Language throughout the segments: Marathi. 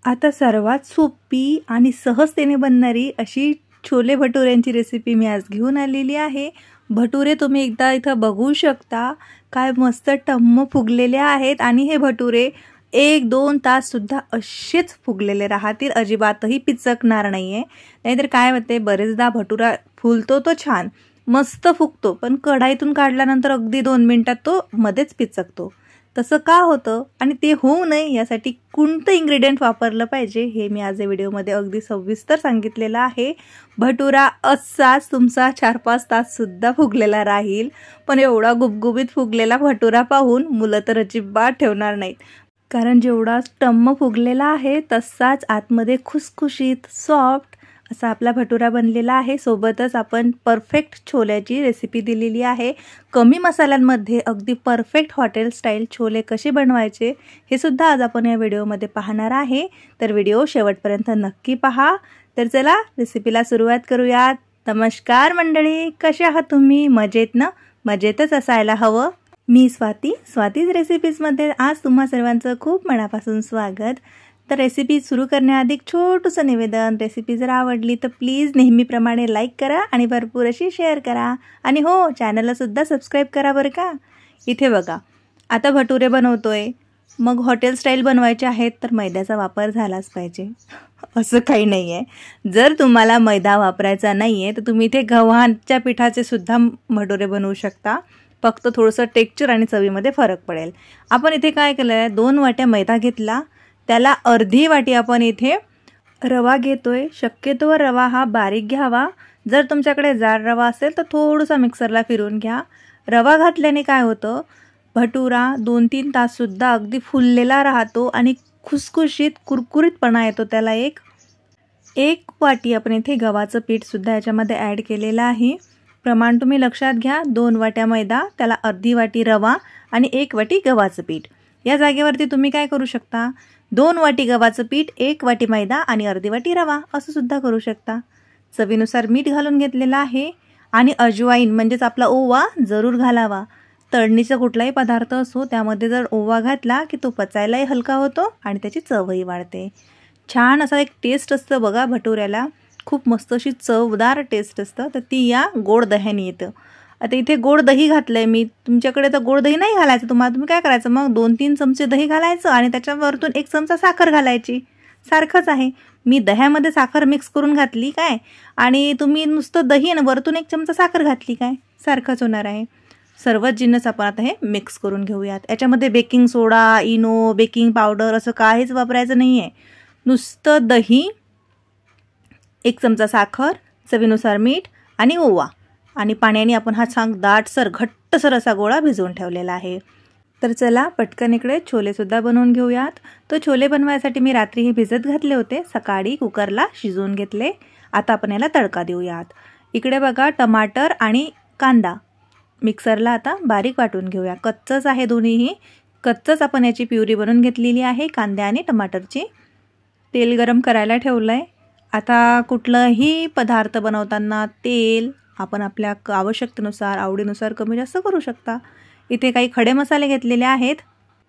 आता सर्वात सोपी आणि सहजतेने बनणारी अशी छोले भटुऱ्यांची रेसिपी मी आज घेऊन आलेली आहे। भटुरे तुम्ही एकदा इथं बघू शकता, काय मस्त टम्म फुगलेले आहेत आणि हे भटुरे 1-2 तास सुद्धा असेच फुगलेले राहतील, अजिबातही पिचकणार नाहीये। नाहीतर काय होते, बरेचदा भटुरा फुलतो तो छान मस्त फुगतो, पण कढाईतून काढल्यानंतर अगदी 2 मिनिटात तो मध्येच पिचकतो। तसं का होतं आणि ते होऊ नये यासाठी कोणतं इन्ग्रेडियंट वापरलं पाहिजे हे मी आज या व्हिडिओमध्ये अगदी सविस्तर सांगितलेलं आहे। भटुरा असाच तुमचा 4-5 तास सुद्धा फुगलेला राहील, पण एवढा गुबगुबीत फुगलेला भटुरा पाहून मुलं तर अजिबात ठेवणार नाहीत, कारण जेवढा टम्म फुगलेला आहे तसाच आतमध्ये खुसखुशीत सॉफ्ट असा आपला भटुरा बनलेला आहे। सोबतच आपण परफेक्ट छोल्याची रेसिपी दिलेली आहे। कमी मसाल्यांमध्ये अगदी परफेक्ट हॉटेल स्टाईल छोले कसे बनवायचे हे सुद्धा आज आपण या व्हिडिओमध्ये पाहणार आहे, तर व्हिडिओ शेवटपर्यंत नक्की पहा। तर चला रेसिपीला सुरुवात करूयात। नमस्कार मंडळी, कसे आहात तुम्ही? मजेत ना? मजेतच असायला हवं। मी स्वातीज रेसिपीजमध्ये आज तुम्हा सर्वांचं खूप मनापासून स्वागत। तर रेसिपी सुरू करण्याआधी छोटंसं निवेदन, रेसिपी जर आवडली तर प्लीज नेहमीप्रमाणे लाईक करा आणि भरपूर अशी शेअर करा आणि हो, चॅनलला सुद्धा सबस्क्राईब करा बरं का। इथे बघा, आता भटुरे बनवतोय, मग हॉटेल स्टाईल बनवायचे आहेत तर मैद्याचा वापर झालाच पाहिजे असं काही नाही आहे। जर तुम्हाला मैदा वापरायचा नाही आहे तर तुम्ही इथे गव्हाच्या पिठाचे सुद्धा भटुरे बनवू शकता, फक्त थोडंसं टेक्स्चर आणि चवीमध्ये फरक पडेल। आपण इथे काय केलं आहे, 2 वाट्या मैदा घेतला, त्याला अर्धी वाटी आपण इथे रवा घेतोय। शक्यतो रवा हा बारीक घ्यावा, जर तुमच्याकडे जाड रवा असेल तर थोडंसं मिक्सरला फिरवून घ्या। रवा घातल्याने काय होतं, भटुरा 2-3 तास सुद्धा अगदी फुललेला राहतो आणि खुसखुशीत कुरकुरीतपणा येतो त्याला। एक वाटी आपण इथे गव्हाचं पीठ सुद्धा याच्यामध्ये ॲड केलेलं आहे। प्रमाण तुम्ही लक्षात घ्या, 2 वाट्या मैदा, त्याला अर्धी वाटी रवा आणि 1 वाटी गव्हाचं पीठ। या जागेवरती तुम्ही काय करू शकता, 2 वाटी गव्हाचं पीठ, 1 वाटी मैदा आणि अर्धी वाटी रवा असं सुद्धा करू शकता। चवीनुसार मीठ घालून घेतलेलं आहे आणि अजवाईन म्हणजेच आपला ओवा जरूर घालावा। तळणीचा कुठलाही पदार्थ असो त्यामध्ये जर ओवा घातला की तो पचायलाही हलका होतो आणि त्याची चवही वाढते। छान असा एक टेस्ट असतं बघा भटुऱ्याला, खूप मस्त अशी चवदार टेस्ट असतं, तर ती या गोड दह्याने येतं। आता इथे गोड दही घातलंय मी, तुमच्याकडे तर गोड दही नाही घालायचं तुम्ही काय करायचं, मग 2-3 चमचे दही घालायचं आणि त्याच्यावरतून 1 चमचा साखर घालायची, सारखंच आहे। मी दह्यामध्ये साखर मिक्स करून घातली काय, आणि तुम्ही नुसतं दही आणि वरतून 1 चमचा साखर घातली काय, सारखंच होणार आहे। सर्वच जिन्नस आपण आता हे मिक्स करून घेऊयात। याच्यामध्ये बेकिंग सोडा, इनो, बेकिंग पावडर असं काहीच वापरायचं नाही आहे, नुसतं दही, 1 चमचा साखर, चवीनुसार मीठ आणि ओवा आणि पाण्याने आपण हा छान दाटसर घट्टसर असा गोळा भिजवून ठेवलेला आहे। तर चला पटकन इकडे छोले सुद्धा बनवून घेऊयात। तो छोले बनवायसाठी मी रात्री हे भिजत घातले होते, सकाळी कुकरला शिजवून घेतले। आता आपण याला तडका देऊयात। इकडे बघा, टमाटर आणि कांदा मिक्सरला आता बारीक वाटून घेऊया। कच्चच आहे दोन्हीही, कच्चच आपण याची प्युरी बनवून घेतलेली आहे कांद्या आणि टमाटरची। तेल गरम करायला ठेवलंय। आता कुठलाही पदार्थ बनवताना तेल आपण आपल्या आवश्यकतेनुसार, आवडीनुसार कमी जास्त करू शकता। इथे काही खडे मसाले घेतलेले आहेत,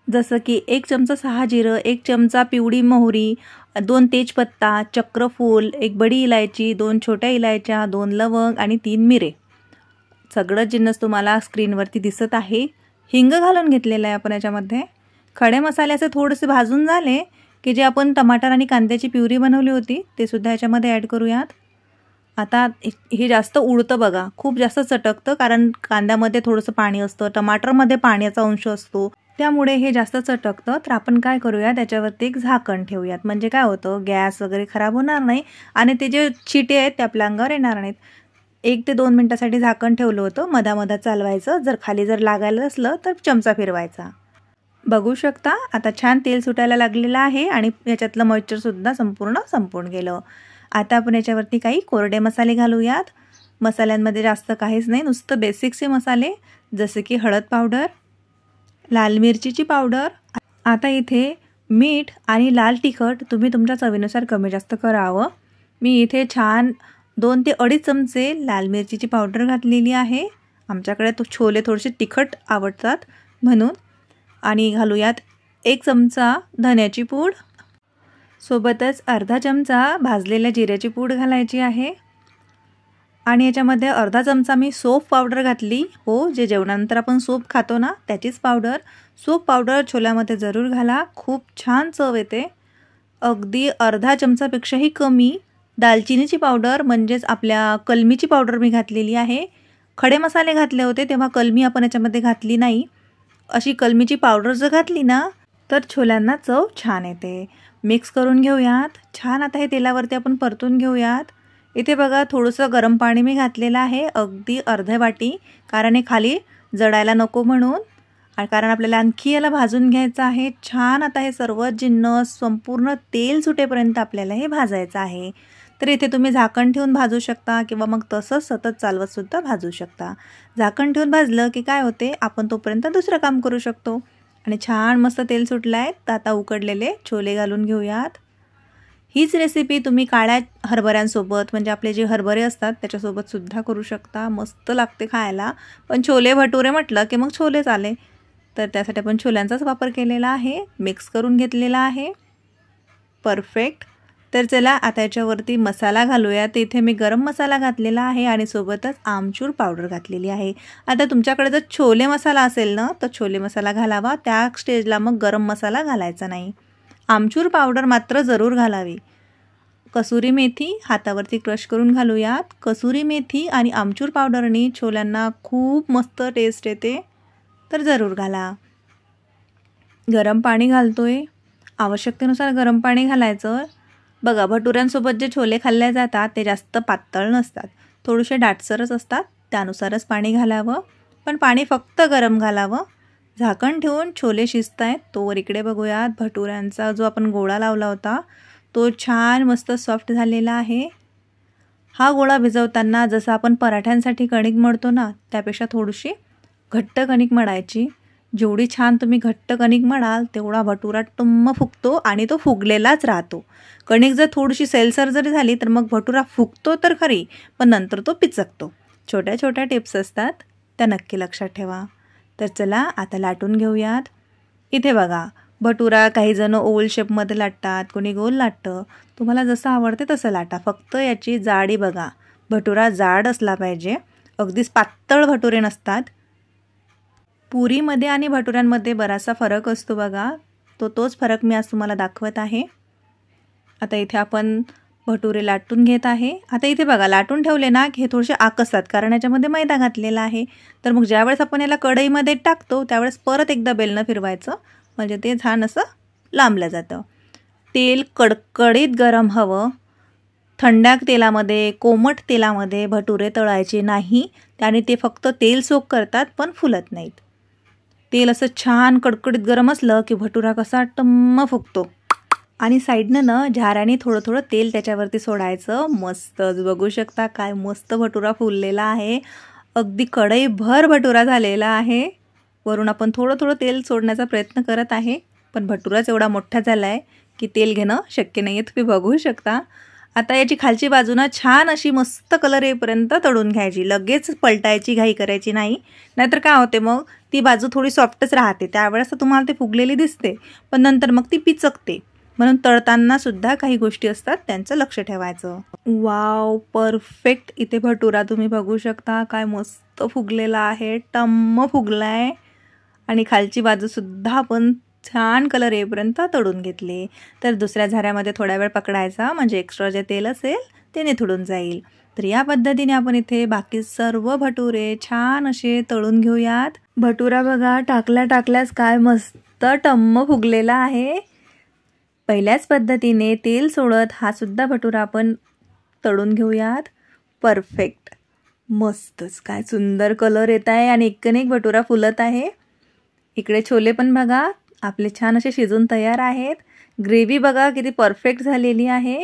जसं की 1 चमचा 6 जिरं, 1 चमचा पिवळी मोहरी, 2 तेजपत्ता, चक्रफूल, 1 बडी इलायची, 2 छोट्या इलायच्या, 2 लवंग आणि 3 मिरे। सगळं जिन्नस तुम्हाला स्क्रीनवरती दिसत आहे। हिंग घालून घेतलेलं आहे आपण याच्यामध्ये। खडे मसाले असे थोडेसे भाजून झाले की जे आपण टमाटर आणि कांद्याची प्युरी बनवली होती ते सुद्धा याच्यामध्ये ॲड करूयात। आता हे जास्त उडतं बघा, खूप जास्त चटकतं, कारण कांद्यामध्ये थोडंसं पाणी असतं, टमाटरमध्ये पाण्याचा अंश असतो, त्यामुळे हे जास्त चटकतं। तर आपण काय करूया, त्याच्यावरती एक झाकण ठेवूयात, म्हणजे काय होतं, गॅस वगैरे खराब होणार नाही आणि ते जे चिटे आहेत ते आपल्या अंगावर येणार नाहीत। 1 ते 2 मिनिटासाठी झाकण ठेवलं होतं, मधामधात चालवायचं, जर खाली लागायला असलं तर चमचा फिरवायचा। बघू शकता आता छान तेल सुटायला लागलेलं आहे आणि याच्यातलं मॉइश्चरसुद्धा संपून गेलं। आता आपण याच्यावरती काही कोरडे मसाले घालूयात। मसाल्यांमध्ये जास्त काहीच नाही, नुसतं बेसिकचे मसाले, जसे की हळद पावडर, लाल मिरचीची पावडर। आता इथे मीठ आणि लाल तिखट तुम्ही तुमच्या चवीनुसार कमी जास्त करावं। मी इथे छान 2 ते 2.5 चमचे लाल मिरचीची पावडर घातलेली आहे, आमच्याकडे छोले थोडेसे तिखट आवडतात म्हणून। आणि घालूयात 1 चमचा धन्याची पूड, सोबतच अर्धा चमचा भाजलेल्या जिऱ्याची पूड घालायची आहे आणि याच्यामध्ये अर्धा चमचा मी सोप पावडर घातली. हो, जे जेवणानंतर आपण सूप खातो ना त्याचीच पावडर. सूप पावडर छोल्यामध्ये जरूर घाला, खूप छान चव येते. अगदी अर्धा चमचापेक्षाही कमी दालचिनीची पावडर म्हणजेच आपल्या कलमीची पावडर मी घातलेली आहे. खडे मसाले घातले होते तेव्हा कलमी आपण याच्यामध्ये घातली नाही. अशी कलमीची पावडर जर घातली ना तर छोल्यांना चव छान येते. मिक्स करून घेऊयात छान. आता हे तेलावरती आपण परतून घेऊयात. इथे बघा थोडंसं गरम पाणी मी घातलेलं आहे, अगदी अर्ध्या वाटी, कारण हे खाली जळायला नको म्हणून, आणि कारण आपल्याला आणखी याला भाजून घ्यायचं आहे छान. आता हे सर्व जिन्नस संपूर्ण तेल सुटेपर्यंत आपल्याला हे भाजायचं आहे. तर इथे तुम्ही झाकण ठेवून भाजू शकता किंवा मग तसंच सतत चालवतसुद्धा भाजू शकता. झाकण ठेवून भाजलं की काय होते, आपण तोपर्यंत दुसरं काम करू शकतो. आणि छान मस्त तेल सुटलं आहे. तर आता उकडलेले छोले घालून घेऊयात. हीच रेसिपी तुम्ही काळ्या हरभऱ्यांसोबत म्हणजे आपले जे हरभरे असतात त्याच्यासोबत सुद्धा करू शकता, मस्त लागते खायला. पण छोले भटुरे म्हटलं की मग छोलेच आले, तर त्यासाठी आपण छोल्यांचाच वापर केलेला आहे. मिक्स करून घेतलेला आहे. परफेक्ट. तर चला आता याच्यावरती मसाला घालूया. तर इथे मी गरम मसाला घातलेला आहे आणि सोबतच आमचूर पावडर घातलेली आहे. आता तुमच्याकडे जर छोले मसाला असेल ना तर छोले मसाला घालावा, त्या स्टेजला मग गरम मसाला घालायचा नाही. आमचूर पावडर मात्र जरूर घालावी. कसुरी मेथी हातावरती क्रश करून घालूयात. कसुरी मेथी आणि आमचूर पावडरनी छोल्यांना खूप मस्त टेस्ट येते, तर जरूर घाला. गरम पाणी घालतोय, आवश्यकतेनुसार गरम पाणी घालायचं. बघा भटुऱ्यांसोबत जे छोले खाल्ले जातात ते जास्त पातळ नसतात, थोडेसे दाटसरच असतात, त्यानुसारच पाणी घालावं. पण पाणी फक्त गरम घालावं. झाकण ठेवून छोले शिजत आहेत तोवर इकडे बघूयात भटुऱ्यांचा जो आपण गोळा लावला होता तो छान मस्त सॉफ्ट झालेला आहे. हा गोळा भिजवताना जसं आपण पराठ्यांसाठी कणिक मळतो ना त्यापेक्षा थोडीशी घट्ट कणिक मळायची. जेवढी छान तुम्ही घट्ट कणिक मळाल तेवढा भटुरा टुम्म फुगतो आणि तो फुगलेलाच राहतो. कणिक जर थोडीशी सैलसर जरी झाली तर मग भटुरा फुगतो तर खरी, पण नंतर तो पिचकतो. छोट्या छोट्या टिप्स असतात, त्या नक्की लक्षात ठेवा. तर चला आता लाटून घेऊयात. इथे बघा भटुरा काही जण ओव्हल शेपमध्ये लाटतात, कोणी गोल लाटतं. तुम्हाला जसं आवडते तसं लाटा, फक्त याची जाडी बघा. भटुरा जाड असला पाहिजे, अगदीच पातळ भटुरे नसतात. पुरीमध्ये आणि भटुऱ्यांमध्ये बराचसा फरक असतो बघा, तोच फरक मी आज तुम्हाला दाखवत आहे. आता इथे आपण भटुरे लाटून घेत आहे. आता इथे बघा लाटून ठेवले ना की हे थोडेसे आकसतात, कारण याच्यामध्ये मैदा घातलेला आहे. तर मग ज्यावेळेस आपण याला कढईमध्ये टाकतो त्यावेळेस परत एकदा बेलनं फिरवायचं, म्हणजे ते छान असं लांबलं जातं. तेल कडकडीत गरम हवं. थंड्या तेलामध्ये कोमट तेलामध्ये भटुरे तळायचे नाही, त्याने ते फक्त तेल सोक करतात पण फुलत नाहीत. तेल असं छान कडकडीत गरम असलं की भटुरा कसा टम्म फुगतो. आणि साईडनं ना झाऱ्याने थोडं थोडं तेल त्याच्यावरती सोडायचं. मस्तच बघू शकता काय मस्त भटुरा फुललेला आहे. अगदी कढईभर भटुरा झालेला आहे. वरून आपण थोडं थोडं तेल सोडण्याचा प्रयत्न करत आहे, पण भटुराच एवढा मोठा झाला आहे की तेल घेणं शक्य नाही आहे, तुम्ही बघू शकता. आता याची खालची बाजूनं छान अशी मस्त कलर येईपर्यंत तळून घ्यायची, लगेच पलटायची घाई करायची नाही, नाहीतर काय होते मग ती बाजू थोडी सॉफ्टच राहते. त्यावेळेस तुम्हाला ती फुगलेली दिसते पण नंतर मग ती पिचकते. म्हणून तळताना सुद्धा काही गोष्टी असतात त्यांचं लक्ष ठेवायचं. Wow, perfect. इथे भटुरा तुम्ही बघू शकता काय मस्त फुगलेला आहे, टम्म फुगला आहे. आणि खालची बाजूसुद्धा आपण छान कलर येईपर्यंत तळून घेतले. तर दुसऱ्या झाऱ्यामध्ये थोडा वेळ पकडायचा, म्हणजे एक्स्ट्रा जे तेल असेल ते निथळून जाईल. तर या पद्धतीने आपण इथे बाकी सर्व भटुरे छान असे तळून घेऊयात. भटुरा बघा टाकल्याच काय मस्त टम्म फुगलेला आहे. पहिल्याच पद्धतीने तेल सोडत हा सुद्धा भटुरा आपण तळून घेऊयात. परफेक्ट, मस्तच. काय सुंदर कलर येत आहे आणि एक भटुरा फुलत आहे. इकडे छोले पण बघा आपले छान असे शिजून तयार आहेत. ग्रेव्ही बघा किती परफेक्ट झालेली आहे.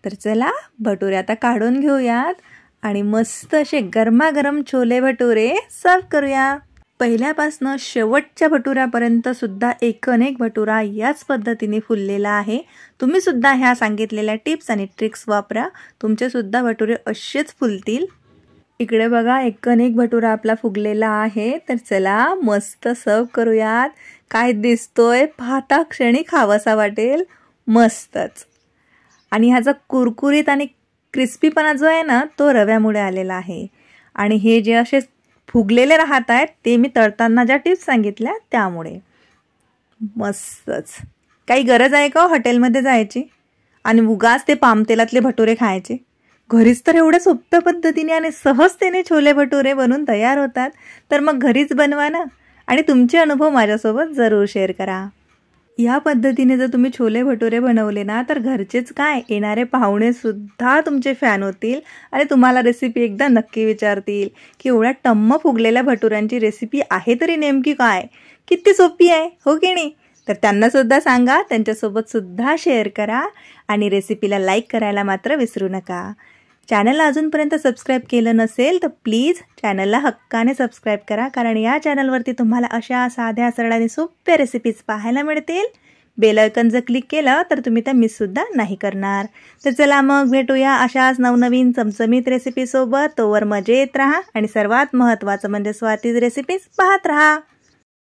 तर चला भटुरे आता काढून घेऊयात आणि मस्त असे गरमागरम छोले भटुरे सर्व करूया. पहिल्यापासनं शेवटच्या भटुऱ्यापर्यंत सुद्धा एक भटुरा याच पद्धतीने फुललेला आहे. तुम्ही सुद्धा ह्या सांगितलेल्या टिप्स आणि ट्रिक्स वापरा, तुमचे सुद्धा भटुरे असेच फुलतील. इकडे बघा एक भटुरा आपला फुगलेला आहे. तर चला मस्त सर्व करूयात. काय दिसतोय, पाहता क्षणी खावासा वाटेल. मस्तच. आणि ह्याचा कुरकुरीत आणि क्रिस्पीपणा जो आहे ना तो रव्यामुळे आलेला आहे. आणि हे जे असे फुगलेले राहत आहेत ते मी तळताना ज्या टिप्स सांगितल्या त्यामुळे. मस्तच. काही गरज आहे का हॉटेलमध्ये जायची आणि उगाच ते पाम तेलातले भटुरे खायचे? घरीच तर एवढ्या सोप्या पद्धतीने आणि सहजतेने छोले भटुरे बनून तयार होतात. तर मग घरीच बनवा ना आणि तुमचे अनुभव माझ्यासोबत जरूर शेअर करा. या पद्धतीने जर तुम्ही छोले भटुरे बनवले ना तर घरचेच काय येणारे पाहुणेसुद्धा तुमचे फॅन होतील आणि तुम्हाला रेसिपी एकदा नक्की विचारतील की एवढ्या टम्म फुगलेल्या भटुऱ्यांची रेसिपी आहे तरी नेमकी काय, किती सोपी आहे हो की नाही? तर त्यांनासुद्धा सांगा, त्यांच्यासोबतसुद्धा शेअर करा आणि रेसिपीला लाईक करायला मात्र विसरू नका. चॅनलला अजूनपर्यंत सबस्क्राईब केलं नसेल तर प्लीज चॅनलला हक्काने सबस्क्राईब करा, कारण या चॅनलवरती तुम्हाला अशा साध्या सरळ आणि सोप्या रेसिपीज पाहायला मिळतील. बेल आयकॉन जर क्लिक केलं तर तुम्ही त्या मिससुद्धा नाही करणार. तर चला मग भेटूया अशाच नवनवीन चमचमीत रेसिपीसोबत. तोवर मजेत राहा आणि सर्वात महत्त्वाचं म्हणजे स्वातीज रेसिपीज पाहत राहा.